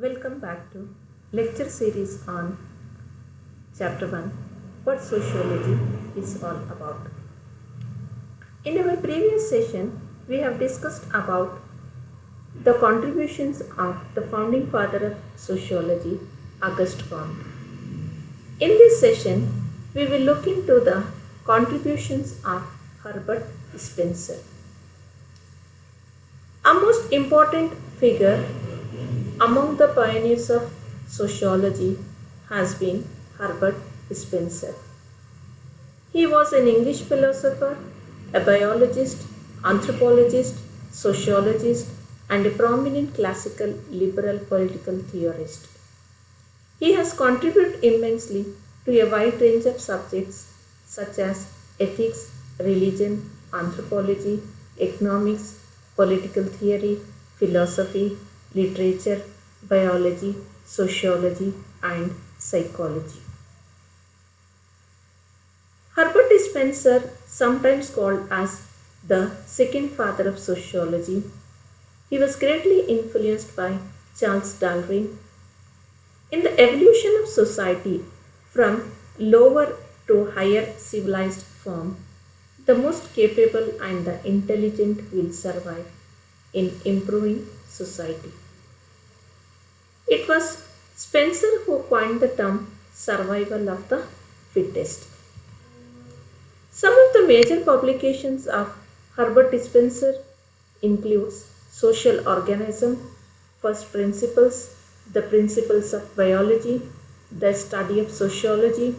Welcome back to lecture series on chapter 1, what sociology is all about. In our previous session, we have discussed about the contributions of the founding father of sociology, Auguste Comte. In this session, we will look into the contributions of Herbert Spencer. A most important figure among the pioneers of sociology has been Herbert Spencer. He was an English philosopher, a biologist, anthropologist, sociologist, and a prominent classical liberal political theorist. He has contributed immensely to a wide range of subjects such as ethics, religion, anthropology, economics, political theory, philosophy, literature, biology, sociology, and psychology. Herbert Spencer, sometimes called as the second father of sociology, he was greatly influenced by Charles Darwin. In the evolution of society from lower to higher civilized form, the most capable and the intelligent will survive in improving society. It was Spencer who coined the term survival of the fittest. Some of the major publications of Herbert Spencer includes Social Organism, First Principles, The Principles of Biology, The Study of Sociology,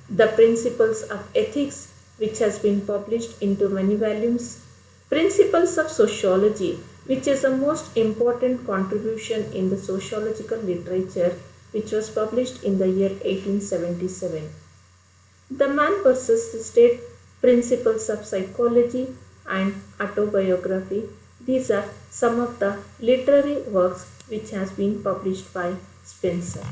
The Principles of Ethics, which has been published into many volumes, Principles of Sociology, which is the most important contribution in the sociological literature, which was published in the year 1877. The Man versus the State, Principles of Psychology, and Autobiography. These are some of the literary works which has been published by Spencer.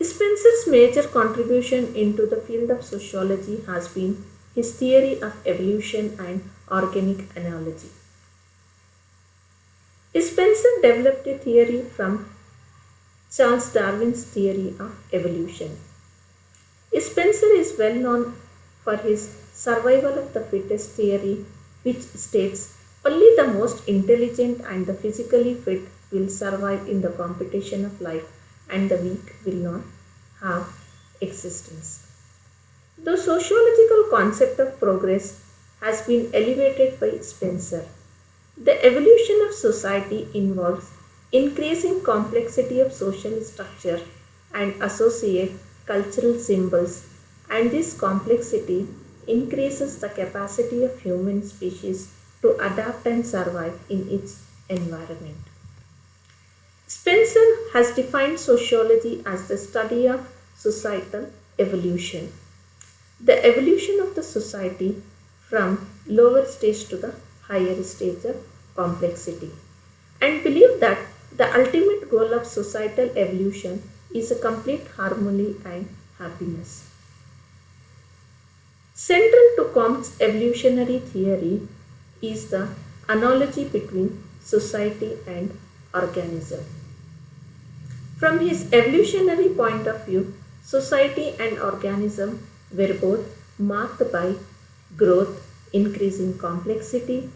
Spencer's major contribution into the field of sociology has been his theory of evolution and organic analogy. Spencer developed a theory from Charles Darwin's theory of evolution. Spencer is well known for his survival of the fittest theory, which states only the most intelligent and the physically fit will survive in the competition of life and the weak will not have existence. The sociological concept of progress has been elevated by Spencer. The evolution of society involves increasing complexity of social structure and associate cultural symbols, and this complexity increases the capacity of human species to adapt and survive in its environment. Spencer has defined sociology as the study of societal evolution, the evolution of the society from lower stage to the higher stage of complexity, and believe that the ultimate goal of societal evolution is a complete harmony and happiness. Central to Comte's evolutionary theory is the analogy between society and organism. From his evolutionary point of view, society and organism were both marked by growth, increasing complexity,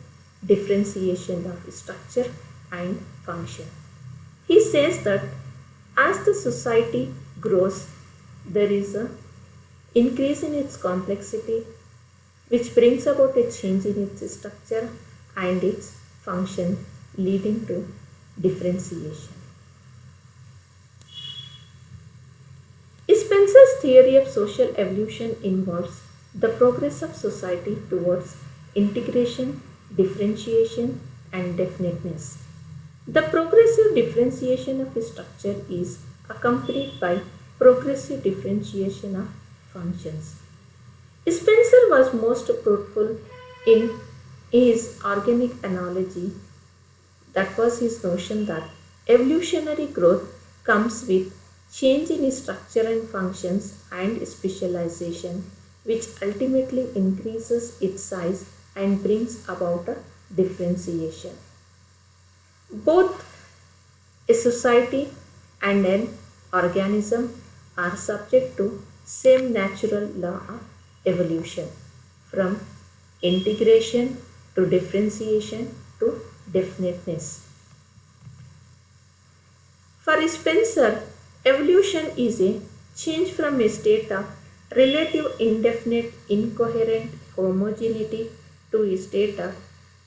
differentiation of structure and function. He says that as the society grows, there is an increase in its complexity, which brings about a change in its structure and its function, leading to differentiation. Spencer's theory of social evolution involves the progress of society towards integration, differentiation, and definiteness. The progressive differentiation of a structure is accompanied by progressive differentiation of functions. Spencer was most fruitful in his organic analogy. That was his notion that evolutionary growth comes with change in structure and functions and specialization, which ultimately increases its size and brings about a differentiation. Both A society and an organism are subject to same natural law of evolution, from integration to differentiation to definiteness. For Spencer, evolution is a change from a state of relative indefinite incoherent homogeneity to a state of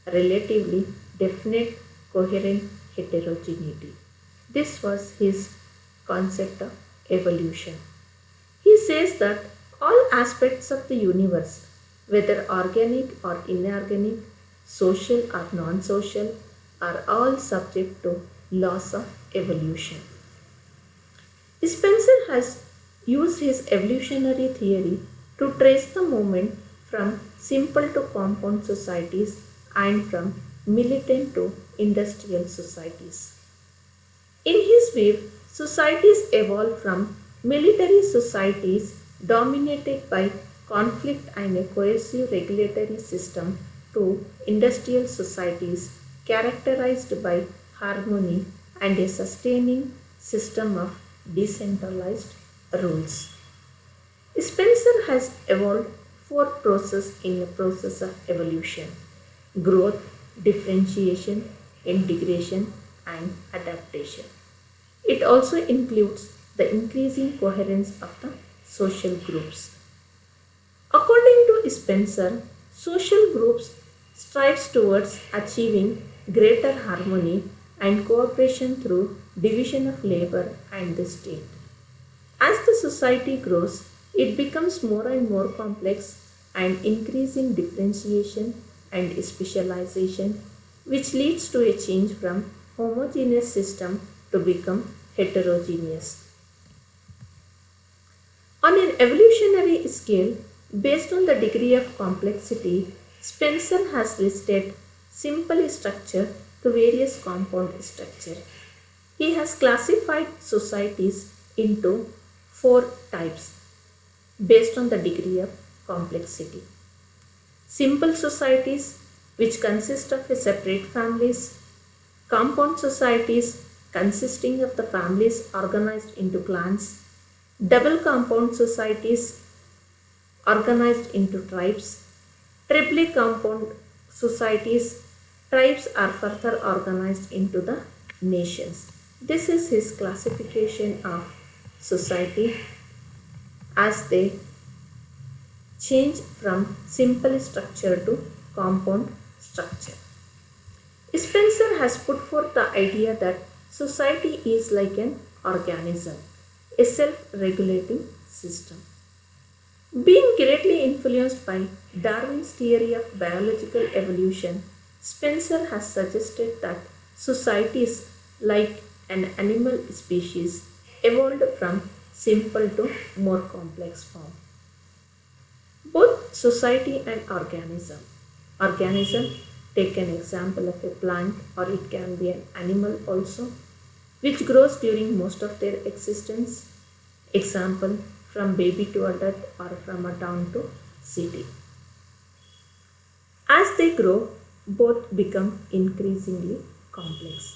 relatively definite coherent heterogeneity. This was his concept of evolution. He says that all aspects of the universe, whether organic or inorganic, social or non social, are all subject to laws of evolution. Spencer has used his evolutionary theory to trace the movement from simple to compound societies and from militant to industrial societies. In his view, societies evolved from military societies dominated by conflict and a coercive regulatory system to industrial societies characterized by harmony and a sustaining system of decentralized rules. Spencer has evolved four processes in a process of evolution: growth, differentiation, integration, and adaptation. It also includes the increasing coherence of the social groups. According to Spencer, social groups strives towards achieving greater harmony and cooperation through division of labor and the state. As the society grows, it becomes more and more complex and increasing differentiation and specialization, which leads to a change from homogeneous system to become heterogeneous. On an evolutionary scale, based on the degree of complexity, Spencer has listed simple structure to various compound structure. He has classified societies into four types based on the degree of complexity. Simple societies, which consist of a separate families; compound societies consisting of the families organized into clans; double compound societies organized into tribes; triply compound societies. Tribes are further organized into the nations. This is his classification of society as they change from simple structure to compound structure. Spencer has put forth the idea that society is like an organism, a self-regulating system. Being greatly influenced by Darwin's theory of biological evolution, Spencer has suggested that societies, like an animal species, evolved from simple to more complex form. Both society and organism. Organism, take an example of a plant, or it can be an animal also, which grows during most of their existence. Example, from baby to adult or from a town to city. As they grow, both become increasingly complex.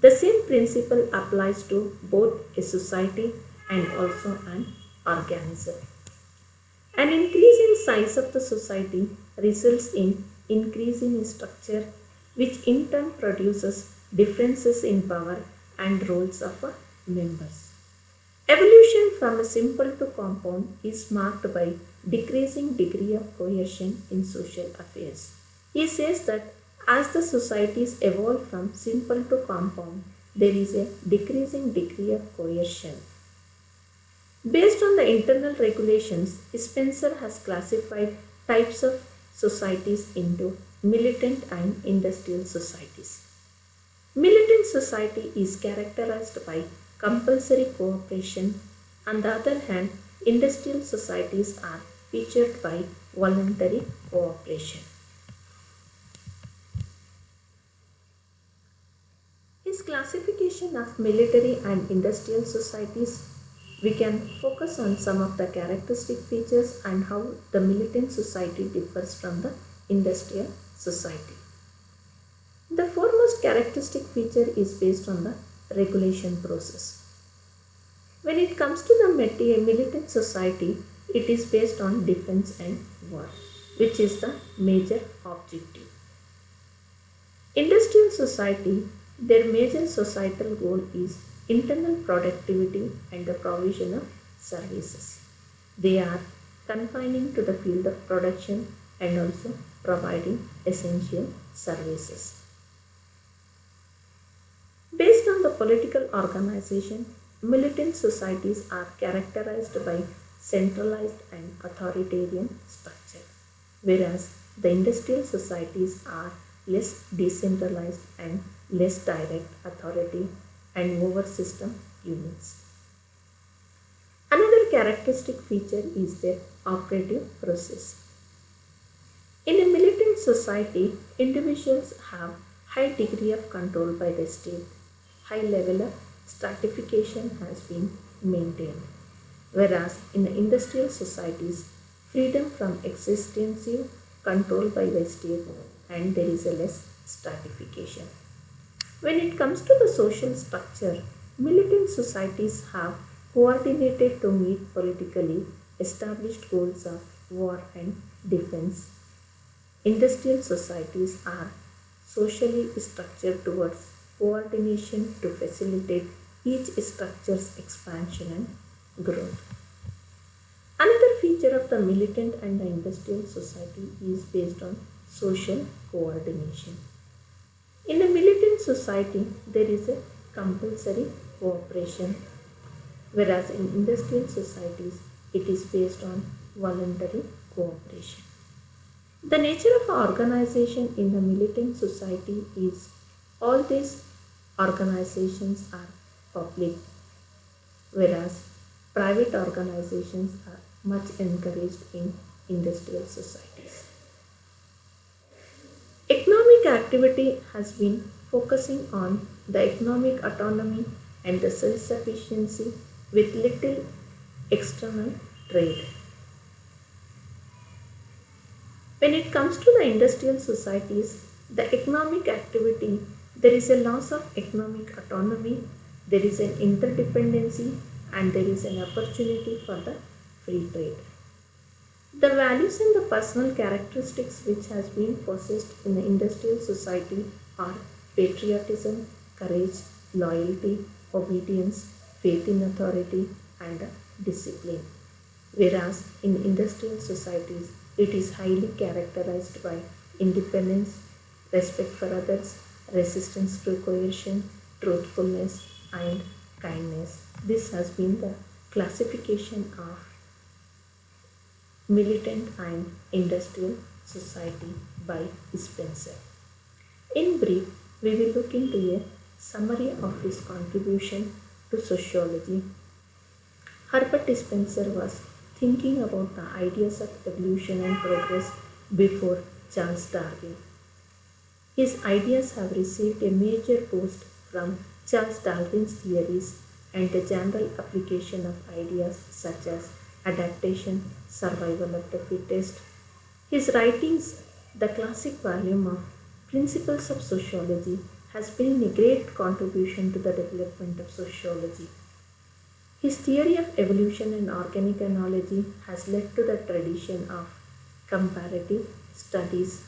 The same principle applies to both a society and also an organism. An increase in size of the society results in increase in structure, which in turn produces differences in power and roles of members. Evolution from a simple to compound is marked by decreasing degree of coercion in social affairs. He says that as the societies evolve from simple to compound, there is a decreasing degree of coercion. Based on the internal regulations, Spencer has classified types of societies into militant and industrial societies. Militant society is characterized by compulsory cooperation. On the other hand, industrial societies are featured by voluntary cooperation. His classification of military and industrial societies, we can focus on some of the characteristic features and how the militant society differs from the industrial society. The foremost characteristic feature is based on the regulation process. When it comes to the militant society, it is based on defense and war, which is the major objective. Industrial society, their major societal goal is internal productivity and the provision of services. They are confining to the field of production and also providing essential services. Based on the political organization, militant societies are characterized by centralized and authoritarian structure, whereas the industrial societies are less decentralized and less direct authority and more system units. Another characteristic feature is their operative process. In a militant society, individuals have high degree of control by the state. High level of stratification has been maintained. Whereas in the industrial societies, freedom from extensive control by the state and there is a less stratification. When it comes to the social structure, militant societies have coordinated to meet politically established goals of war and defense. Industrial societies are socially structured towards coordination to facilitate each structure's expansion and growth. Another feature of the militant and the industrial society is based on social coordination. In a militant society, there is a compulsory cooperation, whereas in industrial societies, it is based on voluntary cooperation. The nature of organization in the militant society is all these organizations are public, whereas private organizations are much encouraged in industrial societies. Economic activity has been focusing on the economic autonomy and the self-sufficiency with little external trade. When it comes to the industrial societies, the economic activity, there is a loss of economic autonomy, there is an interdependency, and there is an opportunity for the free trade. The values and the personal characteristics which has been possessed in the industrial society are patriotism, courage, loyalty, obedience, faith in authority, and discipline. Whereas in industrial societies, it is highly characterized by independence, respect for others, resistance to coercion, truthfulness, and kindness. This has been the classification of militant and industrial society by Spencer. In brief, we will look into a summary of his contribution to sociology. Herbert Spencer was thinking about the ideas of evolution and progress before Charles Darwin. His ideas have received a major boost from Charles Darwin's theories and the general application of ideas such as adaptation, survival of the fittest. His writings, the classic volume of Principles of Sociology, has been a great contribution to the development of sociology. His theory of evolution and organic analogy has led to the tradition of comparative studies.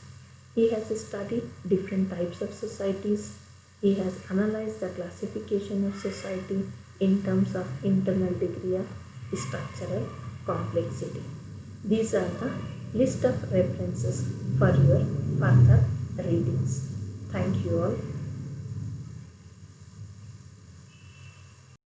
He has studied different types of societies. He has analyzed the classification of society in terms of internal degree of structural complexity. These are the list of references for your further readings. Thank you all.